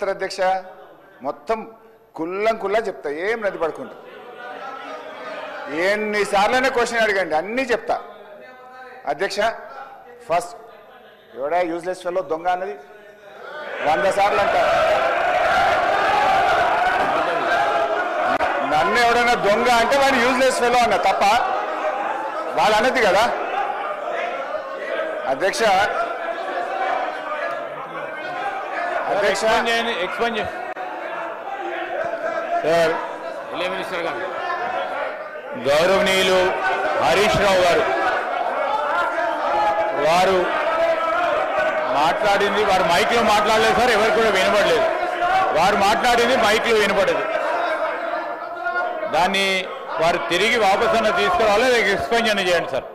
చెప్తారు అధ్యక్ష? మొత్తం కుల్లా చెప్తా, ఏం నది పడుకుంటా. ఎన్నిసార్లైనా క్వశ్చన్ అడగండి, అన్నీ చెప్తా అధ్యక్ష. ఫస్ట్ ఎవడా యూజ్లెస్ ఫెలో దొంగ అన్నది 100 సార్లు అంట. నన్ను ఎవడైనా దొంగ అంటే వాడు యూజ్లెస్ ఫెలో అన్న తప్ప వాళ్ళు అన్నది కదా అధ్యక్ష. అధ్యక్ష సార్, మినిస్టర్ గారు గౌరవనీయులు హరీష్ రావు గారు వారు మాట్లాడింది, వారు మైక్లో మాట్లాడలేదు సార్, ఎవరికి కూడా వినపడలేదు. వారు మాట్లాడింది మైక్లో వినపడదు. దాన్ని వారు తిరిగి వాపసు అన్న తీసుకురావాలి, ఎక్స్ప్లెయిన్ చేయండి సార్.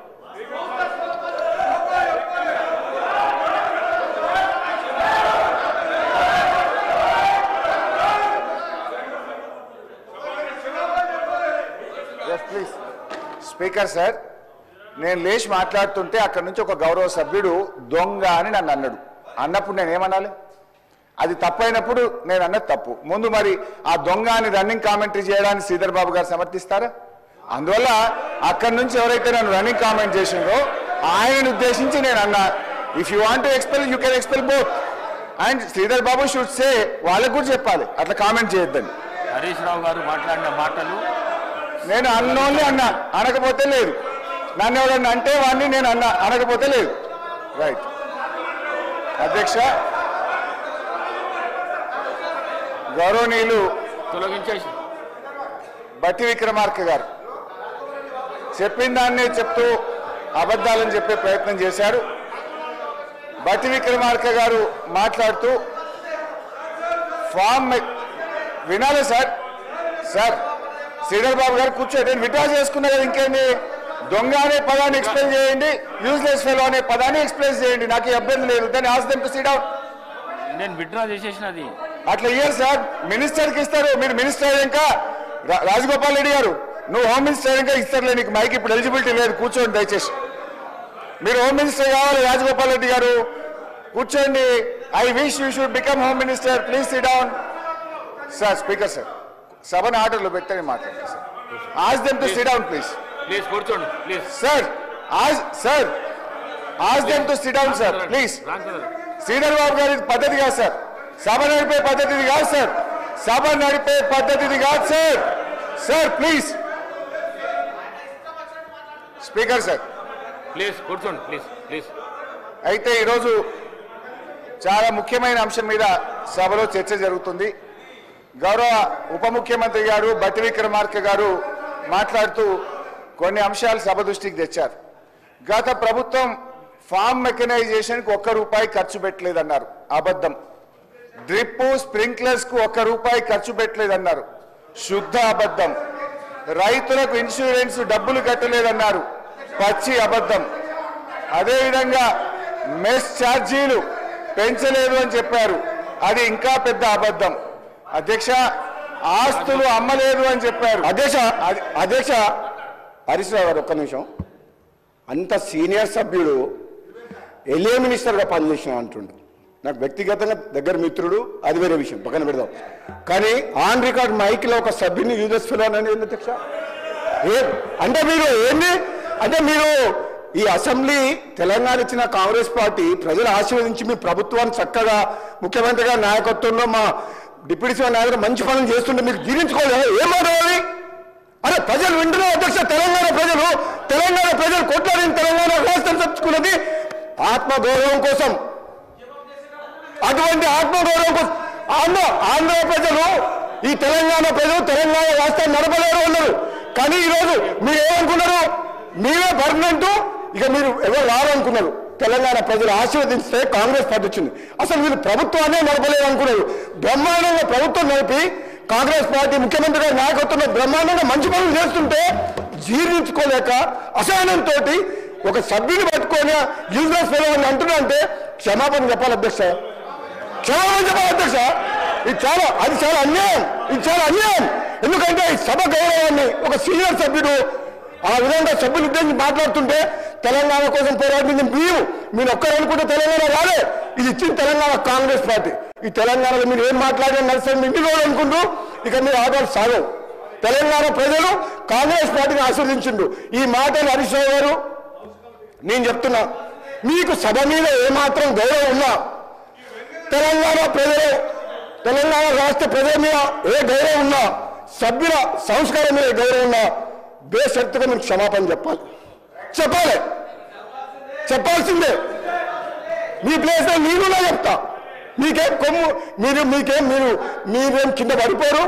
ప్లీజ్ స్పీకర్ సార్, నేను లేచి మాట్లాడుతుంటే అక్కడి నుంచి ఒక గౌరవ సభ్యుడు దొంగ అని నన్ను అన్నాడు. అన్నప్పుడు నేనేమనాలి? అది తప్పైనప్పుడు నేను అన్నది తప్పు. ముందు మరి ఆ దొంగ అని రన్నింగ్ కామెంటరీ చేయడానికి శ్రీధర్ బాబు గారు సమర్థిస్తారా? అందువల్ల అక్కడి నుంచి ఎవరైతే నన్ను రన్నింగ్ కామెంట్ చేసిందో ఆయనను ఉద్దేశించి నేను అన్నా, if you want to expel you can expel both. And Sridhar Babu should say, వాళ్ళకు కూడా చెప్పాలి అట్లా కామెంట్ చేయొద్దని. హరీష్ రావు గారు మాట్లాడిన మాటలు నేను అన్నోన్లీ అన్నా, అనకపోతే లేదు. నన్ను ఎవరన్నా అంటే వాడిని నేను అన్నా, అనకపోతే లేదు. రైట్ అధ్యక్ష. గౌరవనీయులు తొలగించేసి బట్టి విక్రమార్క గారు చెప్పిన దాన్నే చెప్తూ అబద్ధాలని చెప్పే ప్రయత్నం చేశారు. బట్టి విక్రమార్క గారు మాట్లాడుతూ ఫామ్ వినాలి సార్. సార్ శ్రీధర్ బాబు గారు కూర్చోండి, నేను విడ్రా చేసుకున్నా కదా, ఇంకేంది? దొంగ అనే పదాన్ని ఎక్స్ప్లెయిన్ చేయండి, యూజ్లెస్ ఫెలో అనే పదాన్ని ఎక్స్ప్లెయిన్ చేయండి, నాకు అభ్యంతరం లేదు. దాన్ని ask them to sit down. నేను విడ్రా చేసేసినది అట్లా ఇయ్యారు సార్, మినిస్టర్కి ఇస్తారు. మీరు మినిస్టర్ అయ్యాక రాజగోపాల్ రెడ్డి గారు, నువ్వు హోమ్ మినిస్టర్ అయ్యాక ఇస్తారులే, నీకు మైక్ ఇప్పుడు ఎలిజిబిలిటీ లేదు, కూర్చోండి దయచేసి. మీరు హోమ్ మినిస్టర్ కావాలి రాజగోపాల్ రెడ్డి గారు, కూర్చోండి. I wish you should become home minister, please sit down. Sir speaker sir, సభను ఆర్డర్లో పెట్టని మాట్లాడండి సార్. Ask them to sit down please. Please కూర్చోండి please. Sir ask them to sit down sir please. Sridhar Babu garu పద్ధతి కాదు సార్, సభ నడిపే పద్ధతిది కాదు సార్, సభ నడిపే పద్ధతిది కాదు sir. Sir please speaker sir please కూర్చోండి ప్లీజ్ ప్లీజ్. అయితే ఈరోజు చాలా ముఖ్యమైన అంశం మీద సభలో చర్చ జరుగుతుంది. గౌరవ ఉప ముఖ్యమంత్రి గారు బట్టి విక్రమార్క గారు మాట్లాడుతూ కొన్ని అంశాలు సభ దృష్టికి తెచ్చారు. గత ప్రభుత్వం ఫామ్ మెకనైజేషన్కి ₹1 ఖర్చు పెట్టలేదన్నారు, అబద్ధం. డ్రిప్ స్ప్రింక్లర్స్ కు ₹1 ఖర్చు పెట్టలేదన్నారు, శుద్ధ అబద్ధం. రైతులకు ఇన్సూరెన్స్ డబ్బులు కట్టలేదన్నారు, పచ్చి అబద్ధం. అదేవిధంగా మెస్ ఛార్జీలు పెంచలేదు అని చెప్పారు, అది ఇంకా పెద్ద అబద్ధం. అధ్యక్ష, ఆస్తులు అమ్మలేదు అని చెప్పారు. అధ్యక్ష హరీష్ రావు గారు ఒక్క నిమిషం. అంత సీనియర్ సభ్యుడు ఎల్ఏ మినిస్టర్గా పనిచేసిన అంటుండు. నాకు వ్యక్తిగతంగా దగ్గర మిత్రుడు, అది వేరే విషయం, పక్కన పెడదాం. కానీ ఆన్ రికార్డ్ మైక్లో ఒక సభ్యుని యూజెస్ ఫెలో అనేది ఏంది అధ్యక్ష? అంటే మీరు ఏంది అంటే మీరు ఈ అసెంబ్లీ తెలంగాణ ఇచ్చిన కాంగ్రెస్ పార్టీ ప్రజలు ఆశీర్వదించి మీ ప్రభుత్వాన్ని చక్కగా ముఖ్యమంత్రి గారి నాయకత్వంలో మా డిప్యూటీ సీఎం నాయకుడు మంచి పనులు చేస్తుంటే మీకు జీర్ణించుకోలేదు. ఏమవుతుంది? అరే ప్రజలు వింటున్నారు అధ్యక్ష. తెలంగాణ ప్రజలు కొట్లాడిన తెలంగాణ రాష్ట్రం తెచ్చుకున్నది ఆత్మగౌరవం కోసం. అటువంటి ఆత్మగౌరవం కోసం ఆంధ్ర ప్రజలు, ఈ తెలంగాణ ప్రజలు తెలంగాణ రాష్ట్రం నడపలేరు ఉన్నారు. కానీ ఈరోజు మీరు ఏమనుకున్నారు? మీరే పర్మనెంట్, ఇక మీరు ఎవరు రారనుకున్నారు. తెలంగాణ ప్రజలు ఆశీర్వదిస్తే కాంగ్రెస్ పార్టీ వచ్చింది. అసలు వీళ్ళు ప్రభుత్వాన్ని నడపలేరు అనుకున్నారు. బ్రహ్మాండంగా ప్రభుత్వం నడిపి కాంగ్రెస్ పార్టీ ముఖ్యమంత్రి గారి నాయకత్వంలో బ్రహ్మాండంగా మంచి పనులు చేస్తుంటే జీర్ణించుకోలేక అసహనంతో ఒక సభ్యుని పట్టుకొని యూజ్లెస్ ఫెలో అని అంటున్నారంటే క్షమాపణ చెప్పాలి అధ్యక్ష, క్షమాపణ చెప్పాలి అధ్యక్ష. ఇది చాలా అన్యాయం, ఇది చాలా అన్యాయం. ఎందుకంటే ఈ సభ గౌరవాన్ని ఒక సీనియర్ సభ్యుడు ఆ విధంగా సభ్యులు ఉద్దేశించి మాట్లాడుతుంటే తెలంగాణ కోసం పోరాడింది మీరు ఒక్కరు అనుకుంటే తెలంగాణ రాలే, ఇది ఇచ్చిన తెలంగాణ కాంగ్రెస్ పార్టీ. ఈ తెలంగాణలో మీరు ఏం మాట్లాడినా నడుస్తుంది ఇంటిలో అనుకుంటూ ఇక మీరు ఆటలు సాగవు. తెలంగాణ ప్రజలు కాంగ్రెస్ పార్టీని ఆశీర్వదించిండు. ఈ మాటలు హరీష్ రావు గారు నేను చెప్తున్నా, మీకు సభ మీద ఏమాత్రం గౌరవం ఉన్నా, తెలంగాణ ప్రజలు తెలంగాణ రాష్ట్ర ప్రజల మీద ఏ గౌరవం ఉన్నా, సభ్యుల సంస్కారం మీద గౌరవం ఉన్నా బేషరతుగా మీకు క్షమాపణ చెప్పాల్సిందే. మీ ప్లేస్ లో నేనున్నా చెప్తా. మీకేం కొమ్ము మీరేం కింద పడిపోరు,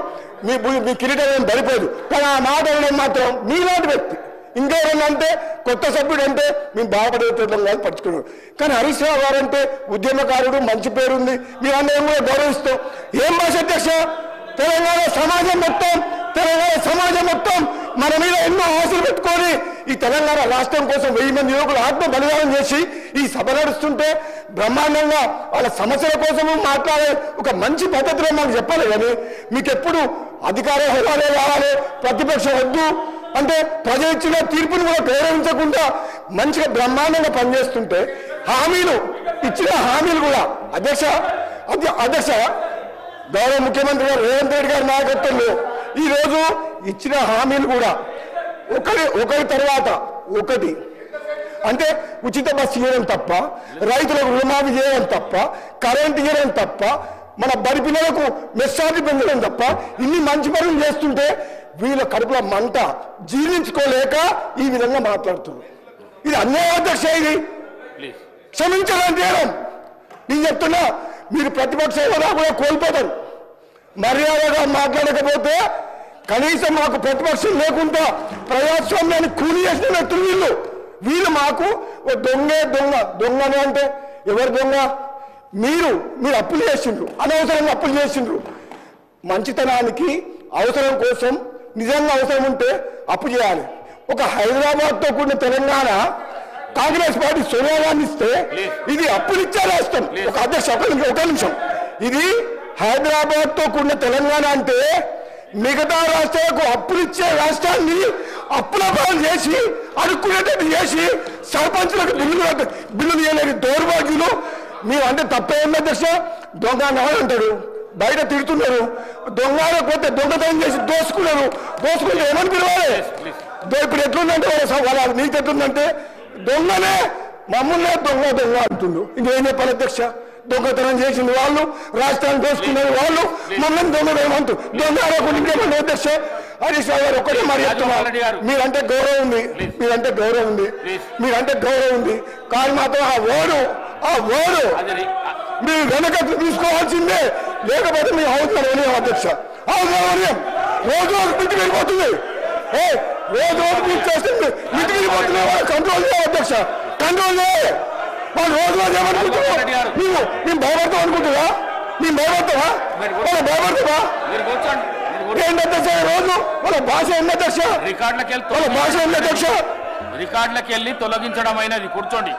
మీ కిరీటం ఏం పడిపోదు. కానీ ఆ మాట అనడం మాత్రం మీలాంటి వ్యక్తి. ఇంకెవరన్నా అంటే కొత్త సభ్యుడు అంటే మేము బాధపడేటం కాదు పట్టుకున్నాడు. కానీ హరీష్ రావు గారు అంటే ఉద్యమకారుడు, మంచి పేరుంది, మీరందరం కూడా గౌరవిస్తాం. ఏం భాష అధ్యక్ష, తెలంగాణ సమాజం మొత్తం మన మీద ఎన్నో ఆశలు పెట్టుకొని ఈ తెలంగాణ రాష్ట్రం కోసం 1000 మంది యువకులు ఆత్మ బలిదానం చేసి ఈ సభ నడుస్తుంటే బ్రహ్మాండంగా వాళ్ళ సమస్యల కోసము మాట్లాడే ఒక మంచి పద్ధతిలో మాకు చెప్పాలి. కానీ మీకు ఎప్పుడు అధికార హోదాలే కావాలి, ప్రతిపక్షం వద్దు అంటే ప్రజలు ఇచ్చిన తీర్పును కూడా గౌరవించకుండా మంచిగా బ్రహ్మాండంగా పనిచేస్తుంటే ఇచ్చిన హామీలు కూడా అధ్యక్ష గౌరవ ముఖ్యమంత్రి గారు రేవంత్ రెడ్డి గారి నాయకత్వంలో ఈరోజు ఇచ్చిన హామీలు కూడా ఒకరి తర్వాత ఒకటి అంటే ఉచిత బస్సు ఇవ్వడం తప్ప, రైతులకు రుణమాఫీ చేయడం తప్ప, కరెంట్ ఇవ్వడం తప్ప, మన బడి పిల్లలకు మెస్సార్టీ పెంచడం తప్ప ఇన్ని మంచి పనులు చేస్తుంటే వీళ్ళ కడుపుల మంట జీర్ణించుకోలేక ఈ విధంగా మాట్లాడుతున్నారు. ఇది అన్యాయం అధ్యక్ష. ఇది క్షమించడం చేయడం. నేను చెప్తున్నా, మీరు ప్రతిపక్ష హోదా కూడా కోల్పోతారు. మర్యాదగా మాట్లాడకపోతే కనీసం మాకు ప్రతిపక్షం లేకుండా ప్రజాస్వామ్యాన్ని కూలి చేసిన వ్యక్తులు వీళ్ళు మాకు దొంగనే అంటే ఎవరు దొంగ? మీరు అప్పులు చేసిండ్రు, అనవసరంగా అప్పులు చేసిండ్రు. మంచితనానికి అవసరం కోసం నిజంగా అవసరం ఉంటే అప్పు చేయాలి. ఒక హైదరాబాద్తో కూడిన తెలంగాణ కాంగ్రెస్ పార్టీ సోనియా గాంధీ ఇస్తే ఇది అప్పులు ఇచ్చే రాష్ట్రం. ఒక అధ్యక్ష ఒక నిమిషం, ఇది హైదరాబాద్తో కూడిన తెలంగాణ అంటే మిగతా రాష్ట్రాలకు అప్పులు ఇచ్చే రాష్ట్రాన్ని అప్పుల పాలు చేసి అడుక్కునేటట్టు చేసి సర్పంచులకు బిల్లులు ఇవ్వలేని దౌర్భాగ్యులు మీరు అంటే తప్పే ఉంది అధ్యక్ష. దొంగ అంటాడు, బయట తిడుతున్నారు, దొంగపోతే దొంగతనం చేసి దోసుకుంటే ఏమని పిలవాలి? ఇప్పుడు ఎట్లుందంటే వాళ్ళ నీకు ఎట్లుందంటే దొంగనే మమ్మల్నే దొంగ అంటుండు. ఇంకేం చెప్పాలి అధ్యక్ష? దొంగతనం చేసిన వాళ్ళు, రాష్ట్రాన్ని దోసుకునే వాళ్ళు మమ్మల్ని దొంగతనం దొంగ ఇంకేమన్నా అధ్యక్ష. హరీష్ రావు గారు ఒక్కటే మరి చెప్తున్నారు, మీరంటే గౌరవం ఉంది, కానీ మాత్రం ఆ ఓడు మీరు వెనక తీసుకోవాల్సిందే, లేకపోతే మీ అవసరం అధ్యక్ష. అవసరం రోజు మిట్టి వెళ్ళిపోతుంది, రోజు మీరు చేస్తుంది మిట్టి వెళ్ళిపోతుంది. కంట్రోల్ చేయాలి అధ్యక్ష, కంట్రోల్ చేయాలి. వాళ్ళు రోజు ఏమనుకుంటున్నారు? మేము భయపడతాం అనుకుంటున్నా? భయపడతావా? ఏంటి అధ్యక్ష రోజు వాళ్ళ భాష ఏంటి అధ్యక్ష? రికార్డులకు వెళ్ళి తొలగించడం అయినది. కూర్చోండి.